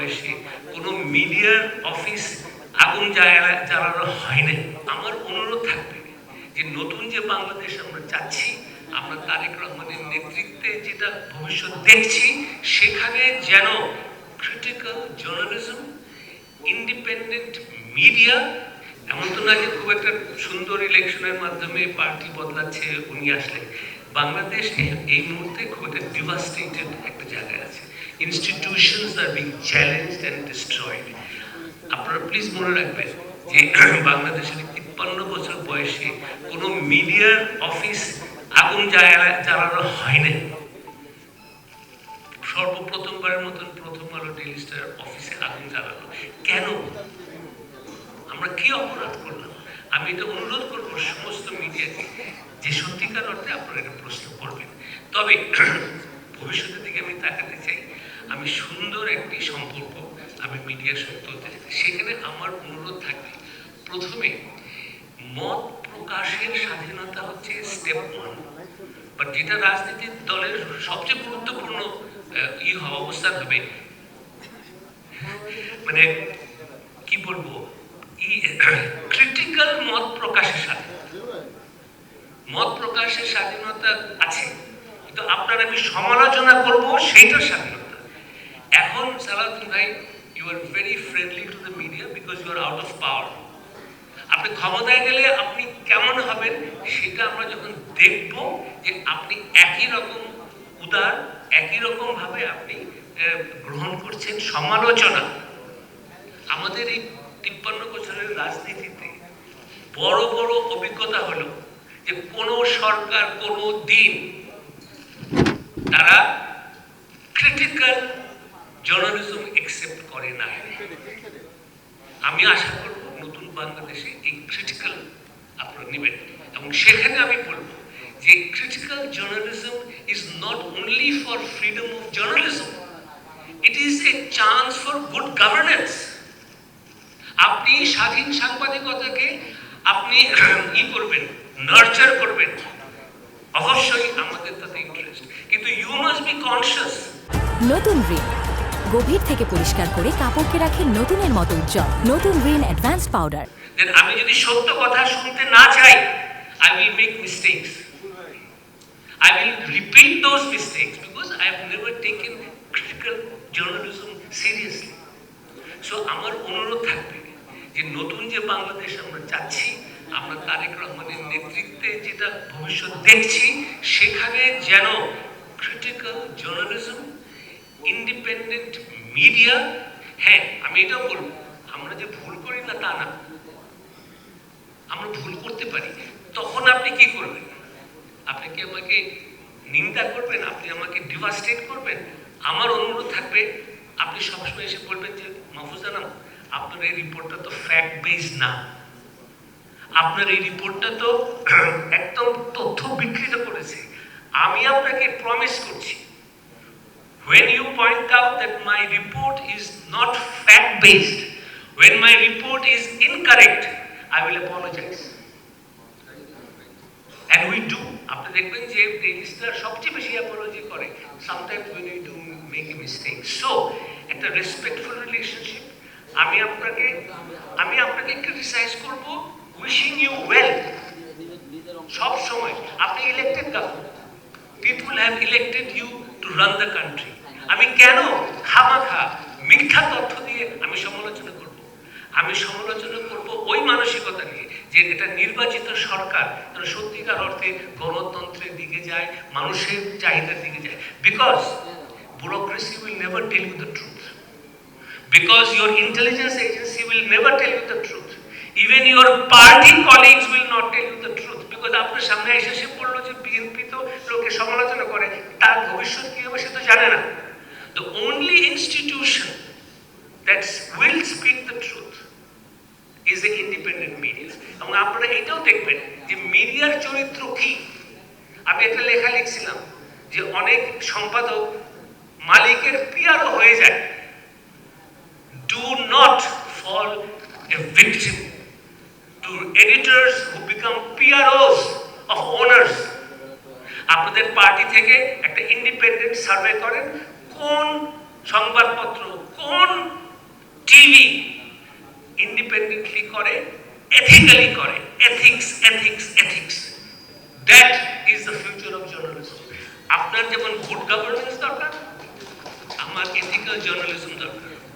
বয়সে কোনো মিডিয়ার অফিস আগুন জ্বালানো হয়নি। আমার অনুরোধ থাকবে যে নতুন যে বাংলাদেশ আমরা চাচ্ছি, আমরা তারেক রহমানের নেতৃত্বে যেটা ভবিষ্যৎ দেখছি, সেখানে যেন ক্রিটিক্যাল জার্নালিজম, ইন্ডিপেন্ডেন্ট মিডিয়া, এমন তো না যে খুব একটা সুন্দর ইলেকশনের মাধ্যমে পার্টি বদলাচ্ছে উনি আসলে। বাংলাদেশ এই মুহূর্তে খুব একটা ডিভাস্টেটেড একটা জায়গায় আছে। Institutions are being challenged and destroyed. আপনারা প্লিজ মনে রাখবেন যে বাংলাদেশের 53 বছর বয়সে কোনো মিডিয়ার অফিস আগুন জ্বালানো হয়নি। সর্বপ্রথমবারের মতন প্রথম আলো ডেইলি স্টার অফিসে আগুন জ্বালানো কেন? আমরা কি অপরাধ করলাম? আমি এটা অনুরোধ করবো সমস্ত মিডিয়াকে যে সত্যিকার অর্থে আপনারা এটা প্রশ্ন করবেন। তবে ভবিষ্যতের দিকে আমি তাকাতে চাই। আমি সুন্দর একটি সম্পর্ক আমি মিডিয়ার সঙ্গে তুলতে চাই। সেখানে আমার অনুরোধ থাকবে, প্রথমে মত প্রকাশের স্বাধীনতা হচ্ছে স্টেপ 1, বাট যেটা রাজনীতির দলের সবচেয়ে গুরুত্বপূর্ণ অবস্থান হবে, মানে কি বলবো, ক্রিটিক্যাল মত প্রকাশের স্বাধীনতা। মত প্রকাশের স্বাধীনতা আছে, কিন্তু আপনার আমি সমালোচনা করব সেইটার স্বাধীনতা। এখন সালাউদ্দিন ভাই, you are very friendly to the media because you are out of power. আপনি ক্ষমতায় গেলে আপনি কেমন হবেন সেটা আমরা যখন দেখব, যে আপনি একই রকম উদার, একই রকম ভাবে আপনি গ্রহণ করছেন সমালোচনা। আমাদের এই 53 বছরের রাজনীতিতে বড় বড় অভিজ্ঞতা হলো যে কোন সরকার কোন দিন তারা ক্রিটিক্যাল জার্নালিজম একসেপ্ট করে না। আমি আশা করব নতুন বাংলাদেশে এই ক্রিটিক্যাল আপনারা নেবেন, এবং সেখানে আমি বলবো যে critical journalism is not only for freedom of journalism, it is a chance for good governance. আপনি স্বাধীন সাংবাদিকতাকে আপনি করবেন, নার্চার করবেন, অবশ্যই আমাদের তাতে ইন্টারেস্ট, কিন্তু ইউ মাস্ট বি কনসিয়াস। নতুন রিন গভীর থেকে পরিষ্কার করে কাপড়কে রাখে নতুনের মতো উজ্জ্বল। নতুন রিন অ্যাডভান্স পাউডার। দেন আমি যদি সত্য কথা শুনতে না চাই, I will make mistakes. I will repeat those mistakes because I have never taken critical journalism seriously. So আমার অনুরোধ থাকবে যে নতুন যে বাংলাদেশ আমরা চাচ্ছি, আমরা তারেক রহমানের নেতৃত্বে যেটা ভবিষ্যৎ দেখছি, সেখানে যেন ক্রিটিক্যাল জার্নালিজম, ইন্ডিপেন্ডেন্ট মিডিয়া, হ্যাঁ আমি এটাও বলবো, আমরা যে ভুল করি না তা না, আমরা ভুল করতে পারি। তখন আপনি কি করবেন? আপনি কি আমাকে নিন্দা করবেন? আপনি আমাকে ডিভাস্টেট করবেন? আমার অনুরোধ থাকবে, আপনি সবসময় এসে বলবেন যে মাহফুজ আলম, আপনার এই রিপোর্টটা তো ফ্যাক্ট বেসড না, আপনার এই রিপোর্টটা তো একদম তথ্য বিকৃত করেছে। আমি আপনাকে প্রমিস করছি, when you point out that my report is not fact based, when my report is incorrect, I will apologize. And we do. আপনি দেখবেন যে ডেইলি স্টার সবচেয়ে বেশি অ্যাপোলজি করে sometimes when we do make a mistake. So একটা respectful relationship. আমি আপনাকে criticise করব, উইশিং ইউ ওয়েল সব সময়। আপনি elected government, people have elected you to run the country. আমি কেন খামাখা মিথ্যা তথ্য দিয়ে আমি সমালোচনা করব? আমি সমালোচনা করব ওই মানসিকতা নিয়ে যে এটা নির্বাচিত সরকার সত্যিকার অর্থে গণতন্ত্রের দিকে যায়, মানুষের চাহিদার দিকে যায়। Because bureaucracy will never tell you the truth, because your intelligence agency will never tell you the truth, even your party colleagues will not tell you the truth, because আপনার সামনে এসে সে বললো যে বিএনপি তো লোকে সমালোচনা করে, তার ভবিষ্যৎ কি হবে সে তো জানে না। The only institution that will speak the truth is the independent media. এবং আপনারা এটাও দেখবেন যে মিডিয়ার চরিত্র কি। আমি একটা লেখা লিখছিলাম যে অনেক সম্পাদক মালিকের পিয়ারও হয়ে যায়। Do not fall a victim to editors who become PROs of owners. আপনাদের পার্টি থেকে একটা ইন্ডিপেন্ডেন্ট সার্ভে করেন, কোন সংবাদপত্র, কোন টিভি ইন্ডিপেন্ডেন্টলি করে, এথিক্যালি করে, ethics that is the future of journalism. আপনার যেমন গুড গভর্নেন্স দরকার, আমার এথিক্যাল জার্নালিজম দরকার।